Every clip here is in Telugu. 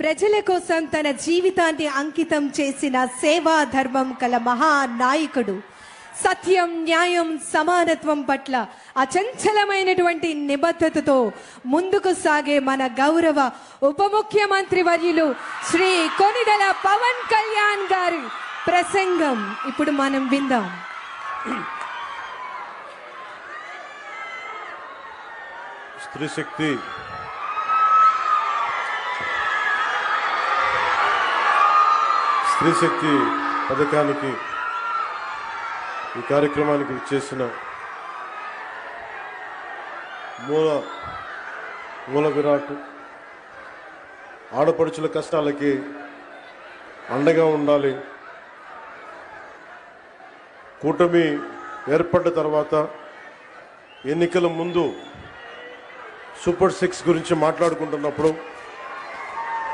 ప్రజల కోసం తన జీవితాన్ని అంకితం చేసిన సేవా ధర్మం కల మహానాయకుడు. సత్యం, న్యాయం, సమానత్వం పట్ల అచంచలమైనటువంటి నిబద్ధతతో ముందుకు సాగే మన గౌరవ ఉప ముఖ్యమంత్రి వర్యులు శ్రీ కొనిదెల పవన్ కళ్యాణ్ గారి ప్రసంగం ఇప్పుడు మనం విందాం. స్త్రీ శక్తి పథకానికి ఈ కార్యక్రమానికి చేసిన మూల విరాట్ ఆడపడుచుల కష్టాలకి అండగా ఉండాలి. కూటమి ఏర్పడ్డ తర్వాత ఎన్నికల ముందు సూపర్ 6 గురించి మాట్లాడుకుంటున్నప్పుడు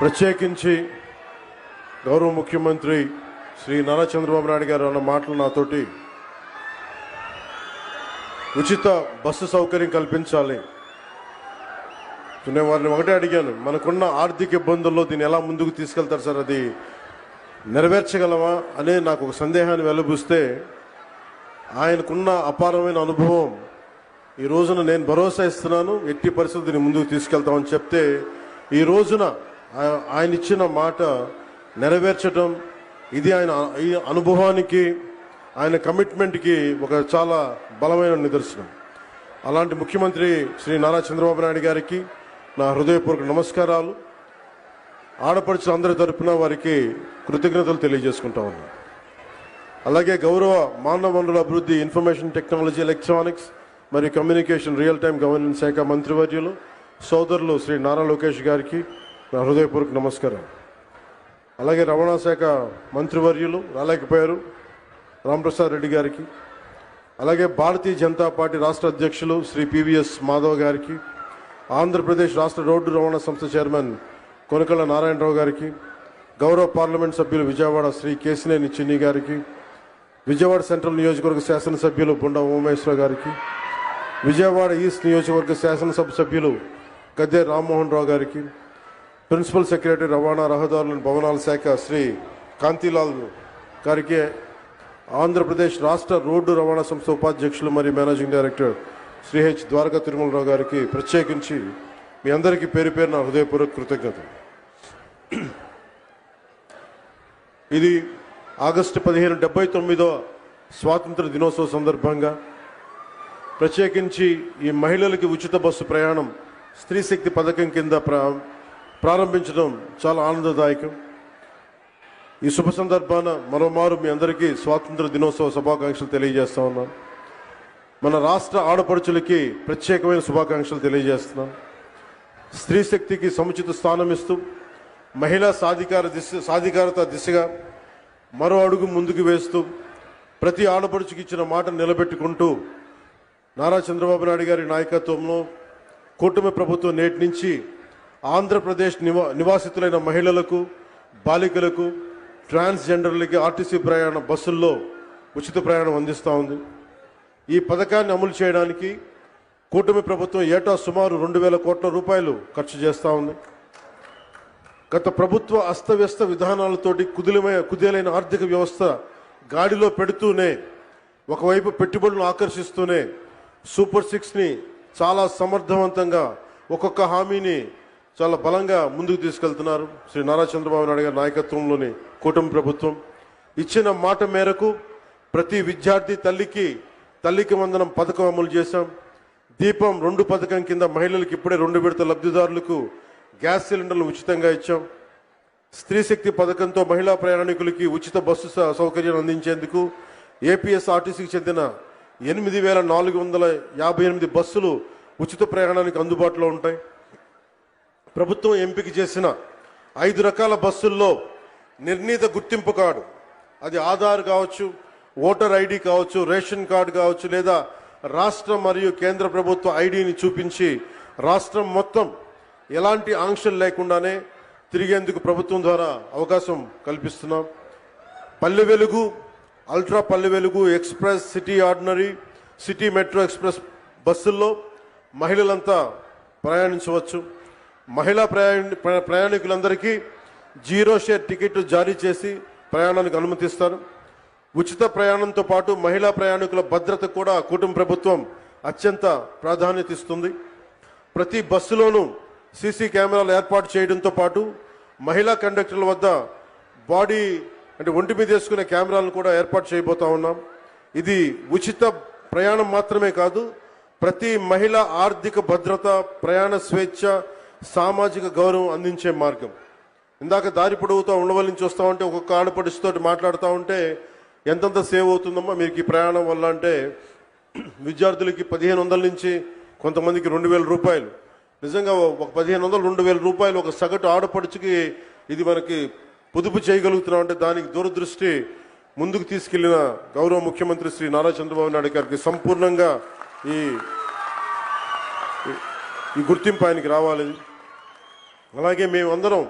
ప్రత్యేకించి గౌరవ ముఖ్యమంత్రి శ్రీ నారా చంద్రబాబు నాయుడు గారు అన్న మాటలు నాతోటి ఉచిత బస్సు సౌకర్యం కల్పించాలి. నేను వారిని ఒకటే అడిగాను, మనకున్న ఆర్థిక ఇబ్బందుల్లో దీన్ని ఎలా ముందుకు తీసుకెళ్తారు సార్, అది నెరవేర్చగలమా అనే నాకు ఒక సందేహాన్ని వెలుబుస్తే ఆయనకున్న అపారమైన అనుభవం ఈ రోజున నేను భరోసా ఇస్తున్నాను, ఎట్టి పరిస్థితిని ముందుకు తీసుకెళ్తామని చెప్తే ఈ రోజున ఆయన ఇచ్చిన మాట నెరవేర్చడం ఇది ఆయన ఈ అనుభవానికి ఆయన కమిట్మెంట్కి ఒక చాలా బలమైన నిదర్శనం. అలాంటి ముఖ్యమంత్రి శ్రీ నారా చంద్రబాబు నాయుడు గారికి నా హృదయపూర్వక నమస్కారాలు. ఆడపడుచుల అందరి తరపున వారికి కృతజ్ఞతలు తెలియజేసుకుంటా ఉన్నాను. అలాగే గౌరవ మానవ వనరుల అభివృద్ధి, ఇన్ఫర్మేషన్ టెక్నాలజీ, ఎలక్ట్రానిక్స్ మరియు కమ్యూనికేషన్ రియల్ టైం గవర్నెన్స్ శాఖ మంత్రివర్యులు సోదరులు శ్రీ నారా లోకేష్ గారికి నా హృదయపూర్వక నమస్కారం. అలాగే రవాణా శాఖ మంత్రివర్యులు రాలేకపోయారు రాంప్రసాద్ రెడ్డి గారికి, అలాగే భారతీయ జనతా పార్టీ రాష్ట్ర అధ్యక్షులు శ్రీ పివిఎస్ మాధవ్ గారికి, ఆంధ్రప్రదేశ్ రాష్ట్ర రోడ్డు రవాణా సంస్థ చైర్మన్ కొనకళ్ళ నారాయణరావు గారికి, గౌరవ పార్లమెంట్ సభ్యులు విజయవాడ శ్రీ కేసినేని చిన్ని గారికి, విజయవాడ సెంట్రల్ నియోజకవర్గ శాసనసభ్యులు బుండా ఉమేశ్వర గారికి, విజయవాడ ఈస్ట్ నియోజకవర్గ శాసనసభ సభ్యులు గద్దె రామ్మోహన్ రావు గారికి, ప్రిన్సిపల్ సెక్రటరీ రవాణా రహదారుల భవనాల శాఖ శ్రీ కాంతిలాల్ గారికి, ఆంధ్రప్రదేశ్ రాష్ట్ర రోడ్డు రవాణా సంస్థ ఉపాధ్యక్షులు మరియు managing director Shri H Dwaraka Tirumalarao గారికి ప్రత్యేకించి మీ అందరికీ పేరు పేరున హృదయపూర్వక కృతజ్ఞతలు. ఇది ఆగస్టు 15 79వ స్వాతంత్ర దినోత్సవ సందర్భంగా ప్రత్యేకించి ఈ మహిళలకి ఉచిత బస్సు ప్రయాణం స్త్రీ శక్తి పథకం కింద ప్రారంభించడం చాలా ఆనందదాయకం. ఈ శుభ సందర్భాన మరోమారు మీ అందరికీ స్వాతంత్ర దినోత్సవ శుభాకాంక్షలు తెలియజేస్తా ఉన్నాను. మన రాష్ట్ర ఆడపడుచులకి ప్రత్యేకమైన శుభాకాంక్షలు తెలియజేస్తున్నాను. స్త్రీ శక్తికి సముచిత స్థానం ఇస్తూ మహిళా సాధికారత దిశగా మరో అడుగు ముందుకు వేస్తూ ప్రతి ఆడపడుచుకి ఇచ్చిన మాట నిలబెట్టుకుంటూ నారా చంద్రబాబు నాయుడు గారి నాయకత్వంలో కూటమి ప్రభుత్వం నేటి నుంచి ఆంధ్రప్రదేశ్ నివాసితులైన మహిళలకు, బాలికలకు, ట్రాన్స్జెండర్లకి ఆర్టీసీ బస్సుల్లో ఉచిత ప్రయాణం అందిస్తూ ఉంది. ఈ పథకాన్ని అమలు చేయడానికి కూటమి ప్రభుత్వం ఏటా సుమారు 2000 కోట్ల రూపాయలు ఖర్చు చేస్తూ ఉంది. గత ప్రభుత్వ అస్తవ్యస్త విధానాలతోటి కుదేలైన ఆర్థిక వ్యవస్థ గాడిలో పెడుతూనే, ఒకవైపు పెట్టుబడులను ఆకర్షిస్తూనే సూపర్ 6ని చాలా సమర్థవంతంగా ఒక్కొక్క హామీని చాలా బలంగా ముందుకు తీసుకెళ్తున్నారు శ్రీ నారా చంద్రబాబు నాయుడు గారి నాయకత్వంలోని కూటమి ప్రభుత్వం. ఇచ్చిన మాట మేరకు ప్రతి విద్యార్థి తల్లికి వందనం పథకం అమలు చేశాం. దీపం 2 పథకం కింద మహిళలకు ఇప్పుడే 2 విడత లబ్ధిదారులకు గ్యాస్ సిలిండర్లు ఉచితంగా ఇచ్చాం. స్త్రీ శక్తి పథకంతో మహిళా ప్రయాణికులకి ఉచిత బస్సు సౌకర్యాన్ని అందించేందుకు ఏపీఎస్ఆర్టీసీకి చెందిన 8458 బస్సులు ఉచిత ప్రయాణానికి అందుబాటులో ఉంటాయి. ప్రభుత్వం ఎంపిక చేసిన 5 రకాల బస్సుల్లో నిర్ణీత గుర్తింపు కార్డు, అది ఆధార్ కావచ్చు, ఓటర్ ఐడి కావచ్చు, రేషన్ కార్డు కావచ్చు, లేదా రాష్ట్ర మరియు కేంద్ర ప్రభుత్వ ఐడిని చూపించి రాష్ట్రం మొత్తం ఎలాంటి ఆంక్షలు లేకుండానే తిరిగేందుకు ప్రభుత్వం ద్వారా అవకాశం కల్పిస్తున్నాం. Palle Velugu, ultra Palle Velugu, express, city ordinary, city metro express బస్సుల్లో మహిళలంతా ప్రయాణించవచ్చు. మహిళా ప్రయాణికులందరికీ జీరో షేర్ టికెట్లు జారీ చేసి ప్రయాణానికి అనుమతిస్తారు. ఉచిత ప్రయాణంతో పాటు మహిళా ప్రయాణికుల భద్రత కూడా కూటమి ప్రభుత్వం అత్యంత ప్రాధాన్యత ఇస్తుంది. ప్రతి బస్సులోనూ సీసీ కెమెరాలు ఏర్పాటు చేయడంతో పాటు మహిళా కండక్టర్ల వద్ద బాడీ అంటే ఒంటి మీద వేసుకునే కెమెరాలను కూడా ఏర్పాటు చేయబోతా ఉన్నాం. ఇది ఉచిత ప్రయాణం మాత్రమే కాదు, ప్రతి మహిళ ఆర్థిక భద్రత, ప్రయాణ స్వేచ్ఛ, సామాజిక గౌరవం అందించే మార్గం. ఇందాక దారి పొడవుతా ఉండవల్లి నుంచి వస్తూ ఉంటే ఒక్కొక్క ఆడపడితో మాట్లాడుతూ ఉంటే ఎంతంత సేవ్ అవుతుందమ్మా మీకు ఈ ప్రయాణం వల్ల అంటే, విద్యార్థులకి 1500 నుంచి కొంతమందికి 2000 రూపాయలు. నిజంగా ఒక 1500 2000 రూపాయలు ఒక సగటు ఆడపడుచుకి ఇది మనకి పొదుపు చేయగలుగుతున్నాం అంటే దానికి దూరదృష్టి ముందుకు తీసుకెళ్లిన గౌరవ ముఖ్యమంత్రి శ్రీ నారా చంద్రబాబు నాయుడు గారికి సంపూర్ణంగా ఈ గుర్తింపు ఆయనకి రావాలి. అలాగే మేమందరం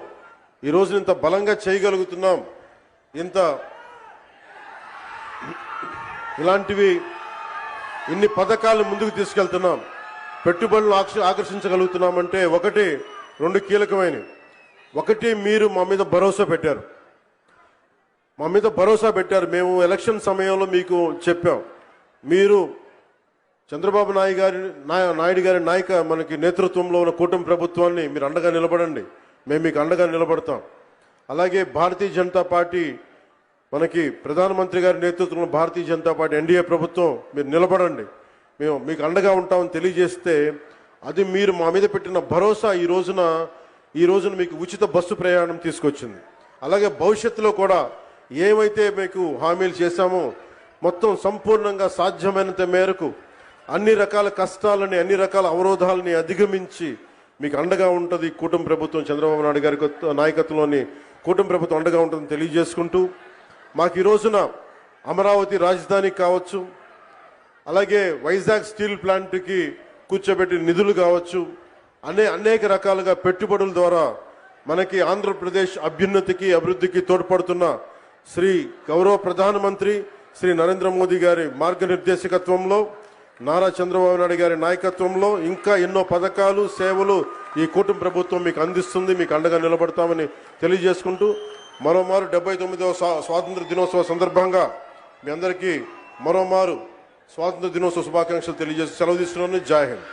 ఈ రోజు ఇంత బలంగా చేయగలుగుతున్నాం, ఇంత ఇలాంటివి ఇన్ని పథకాలు ముందుకు తీసుకెళ్తున్నాం, పెట్టుబడులు ఆకర్షించగలుగుతున్నామంటే ఒకటి రెండు కీలకమైనవి. ఒకటి, మీరు మా మీద భరోసా పెట్టారు. మేము ఎలక్షన్ సమయంలో మీకు చెప్పాం, మీరు చంద్రబాబు నాయుడు గారి మనకి నేతృత్వంలో ఉన్న కూటమి ప్రభుత్వాన్ని మీరు అండగా నిలబడండి, మేము మీకు అండగా నిలబడతాం. అలాగే భారతీయ జనతా పార్టీ మనకి ప్రధానమంత్రి గారి నేతృత్వంలో భారతీయ జనతా పార్టీ ఎన్డీఏ ప్రభుత్వం మీరు నిలబడండి, మేము మీకు అండగా ఉంటామని తెలియజేస్తే అది మీరు మా మీద పెట్టిన భరోసా ఈ రోజున మీకు ఉచిత బస్సు ప్రయాణం తీసుకొచ్చింది. అలాగే భవిష్యత్తులో కూడా ఏమైతే మీకు హామీలు చేశామో మొత్తం సంపూర్ణంగా సాధ్యమైనంత మేరకు అన్ని రకాల కష్టాలని, అన్ని రకాల అవరోధాలని అధిగమించి మీకు అండగా ఉంటుంది కూటమి ప్రభుత్వం. చంద్రబాబు నాయుడు గారి నాయకత్వంలోని కూటమి ప్రభుత్వం అండగా ఉంటుందని తెలియజేసుకుంటూ, మాకు ఈ రోజున అమరావతి రాజధానికి కావచ్చు, అలాగే వైజాగ్ స్టీల్ ప్లాంట్కి కూర్చోబెట్టిన నిధులు కావచ్చు, అనేక రకాలుగా పెట్టుబడుల ద్వారా మనకి ఆంధ్రప్రదేశ్ అభ్యున్నతికి, అభివృద్ధికి తోడ్పడుతున్న శ్రీ గౌరవ ప్రధానమంత్రి శ్రీ నరేంద్ర మోదీ గారి మార్గనిర్దేశకత్వంలో, నారా చంద్రబాబు నాయుడు గారి నాయకత్వంలో ఇంకా ఎన్నో పథకాలు, సేవలు ఈ కూటమి ప్రభుత్వం మీకు అందిస్తుంది. మీకు అండగా నిలబడతామని తెలియజేసుకుంటూ, మరోమారు 79వ స్వాతంత్ర దినోత్సవ సందర్భంగా మీ అందరికీ మరోమారు స్వాతంత్ర దినోత్సవ శుభాకాంక్షలు తెలియజేసి సెలవు తీసుకున్నాను. జై హింద్.